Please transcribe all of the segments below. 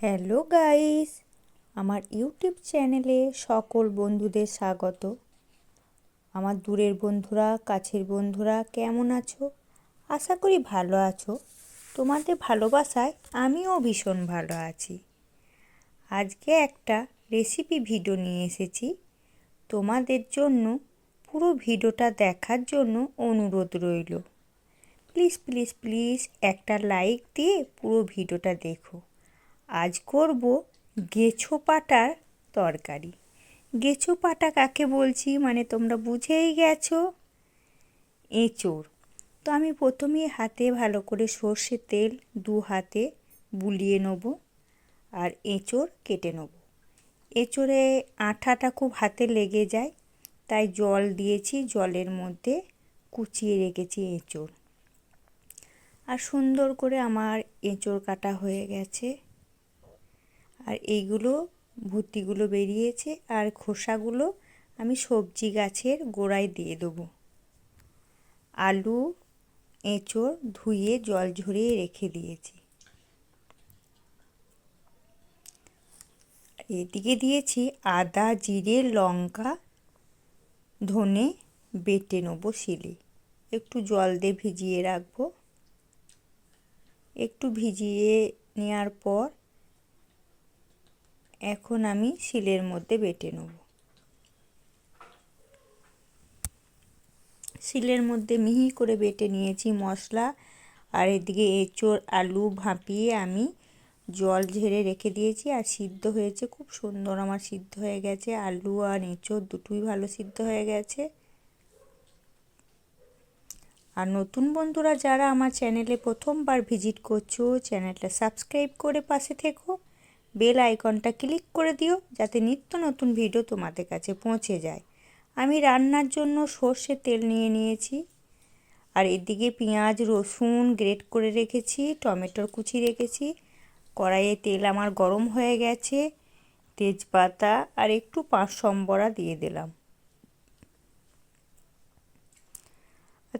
Hello guys, আমার YouTube চ্যানেলে সকল বন্ধুদের স্বাগত। আমার দূরের বন্ধুরা, কাছের বন্ধুরা কেমন আছো? আশা করি ভালো আছো। তোমাদের ভালোবাসায় আমিও ভীষণ ভালো আছি। আজকে একটা রেসিপি ভিডিও নিয়ে এসেছি। তোমাদের জন্য পুরো ভিডিওটা দেখার জন্য অনুরোধ রইল। প্লিজ প্লিজ প্লিজ একটা লাইক দিয়ে পুরো ভিডিওটা দেখো। আজ করব গেছো পাটার তরকারি। গেছো পাটা কাকে বলছি মানে তোমরা বুঝেই গেছো, এঁচোড়। তো আমি প্রথমেই হাতে ভালো করে সর্ষের তেল 2 হাতে বুলিয়ে নেব আর এঁচোড় কেটে নেব। এঁচোড়ে আঠাটা খুব হাতে লেগে যায়, তাই জল দিয়েছি, জলের মধ্যে কুচিয়ে রেখেছি এঁচোড়। আর সুন্দর করে আমার এঁচোড় কাটা হয়ে গেছে। আর এইগুলো ভুতিগুলো বেরিয়েছে আর খোসাগুলো আমি সবজি গাছের গোড়ায় দিয়ে দেবো। আলু এঁচোড় ধুয়ে জল ঝরিয়ে রেখে দিয়েছি। এদিকে দিয়েছি আদা, জিরে, লঙ্কা, ধনে বেটে নেবো শিলে। একটু জল দিয়ে ভিজিয়ে রাখবো। একটু ভিজিয়ে নেওয়ার পর এখন আমি শিলের মধ্যে বেটে নেব। শিলের মধ্যে মিহি করে বেটে নিয়েছি মশলা। আর এদিকে এঁচোড় আলু ভাপিয়ে আমি জল ঝেড়ে রেখে দিয়েছি আর সিদ্ধ হয়েছে খুব সুন্দর। আমার সিদ্ধ হয়ে গেছে, আলু আর এঁচোড় দুটোই ভালো সিদ্ধ হয়ে গেছে। আর নতুন বন্ধুরা যারা আমার চ্যানেলে প্রথমবার ভিজিট করছো, চ্যানেলটা সাবস্ক্রাইব করে পাশে থেকো, বেল আইকনটা ক্লিক করে দিও যাতে নিত্য নতুন ভিডিও তোমাদের কাছে পৌঁছে যায়। আমি রান্নার জন্য সর্ষের তেল নিয়ে নিয়েছি। আর এদিকে পেঁয়াজ রসুন গ্রেট করে রেখেছি, টমেটোর কুচি রেখেছি। কড়াইয়ে তেল আমার গরম হয়ে গেছে, তেজপাতা আর একটু 5 সম্বরা দিয়ে দিলাম।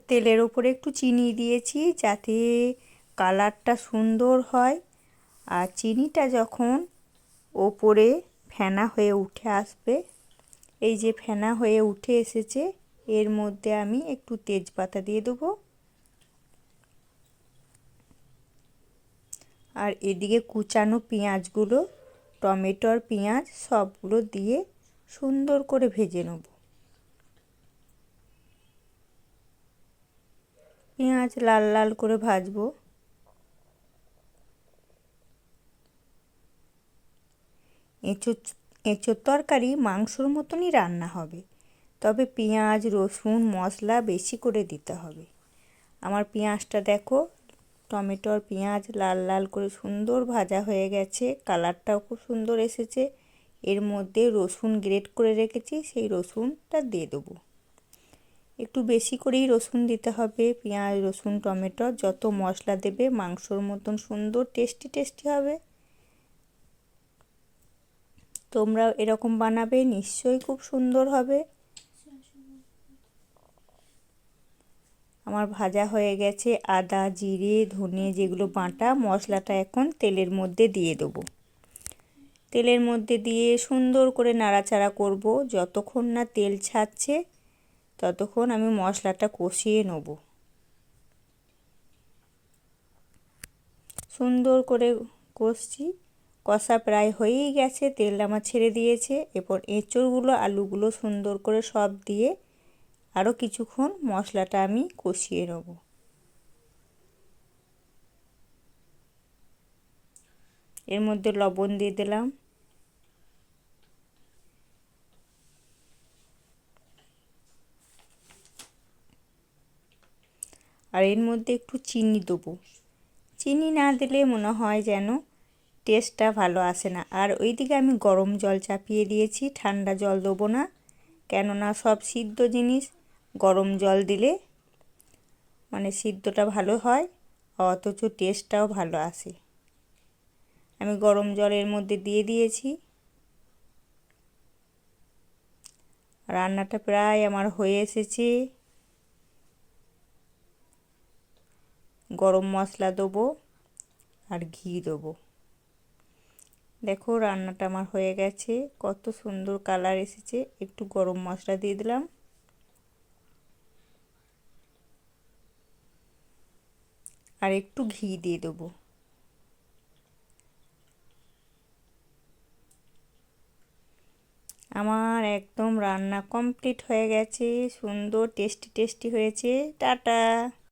তেলের ওপরে একটু চিনি দিয়েছি যাতে কালারটা সুন্দর হয়। আর চিনিটা যখন ওপরে ফেনা হয়ে উঠে আসবে, এই যে ফেনা হয়ে উঠে এসেছে, এর মধ্যে আমি একটু তেজপাতা দিয়ে দেবো। আর এদিকে কুচানো পেঁয়াজগুলো, টমেটো আর পেঁয়াজ সবগুলো দিয়ে সুন্দর করে ভেজে নেব। পেঁয়াজ লাল লাল করে ভাজবো। এঁচোড় তরকারি মাংসর মতনই রান্না হবে, তবে পেঁয়াজ রসুন মশলা বেশি করে দিতে হবে। আমার পেঁয়াজটা দেখো, টমেটো আর পেঁয়াজ লাল লাল করে সুন্দর ভাজা হয়ে গেছে, কালারটাও খুব সুন্দর এসেছে। এর মধ্যে রসুন গ্রেট করে রেখেছি, সেই রসুনটা দিয়ে দেবো। একটু বেশি করেই রসুন দিতে হবে। পেঁয়াজ রসুন টমেটো যত মশলা দেবে মাংসর মতন সুন্দর টেস্টি টেস্টি হবে। তোমরাও এরকম বানাবে, নিশ্চয়ই খুব সুন্দর হবে। আমার ভাজা হয়ে গেছে। আদা জিরে ধনে যেগুলো বাটা মশলাটা এখন তেলের মধ্যে দিয়ে দেবো। তেলের মধ্যে দিয়ে সুন্দর করে নাড়াচাড়া করব। যতক্ষণ না তেল ছাড়ছে ততক্ষণ আমি মশলাটা কষিয়ে নেব। সুন্দর করে কষছি, কষা প্রায় হয়েই গেছে, তেল আমার ছেড়ে দিয়েছে। এরপর এঁচোড়গুলো আলুগুলো সুন্দর করে সব দিয়ে আরও কিছুক্ষণ মশলাটা আমি কষিয়ে নেব। এর মধ্যে লবণ দিয়ে দিলাম। আর এর মধ্যে একটু চিনি দেবো। চিনি না দিলে মনে হয় যেন টেস্টটা ভালো আসে না। আর ওইদিকে আমি গরম জল চাপিয়ে দিয়েছি, ঠান্ডা জল দেবো না, কেননা সব সিদ্ধ জিনিস গরম জল দিলে মানে সিদ্ধটা ভালো হয় অথচ টেস্টটাও ভালো আসে। আমি গরম জলের মধ্যে দিয়ে দিয়েছি। রান্নাটা প্রায় আমার হয়ে এসেছে। গরম মশলা দেবো আর ঘি দেবো। দেখো রান্নাটা আমার হয়ে গেছে, কত সুন্দর কালার এসেছে। একটু গরম মশলা দিয়ে দিলাম, আর একটু ঘি দিয়ে দেবো। আমার একদম রান্না কমপ্লিট হয়ে গেছে, সুন্দর টেস্টি টেস্টি হয়েছে। টাটা।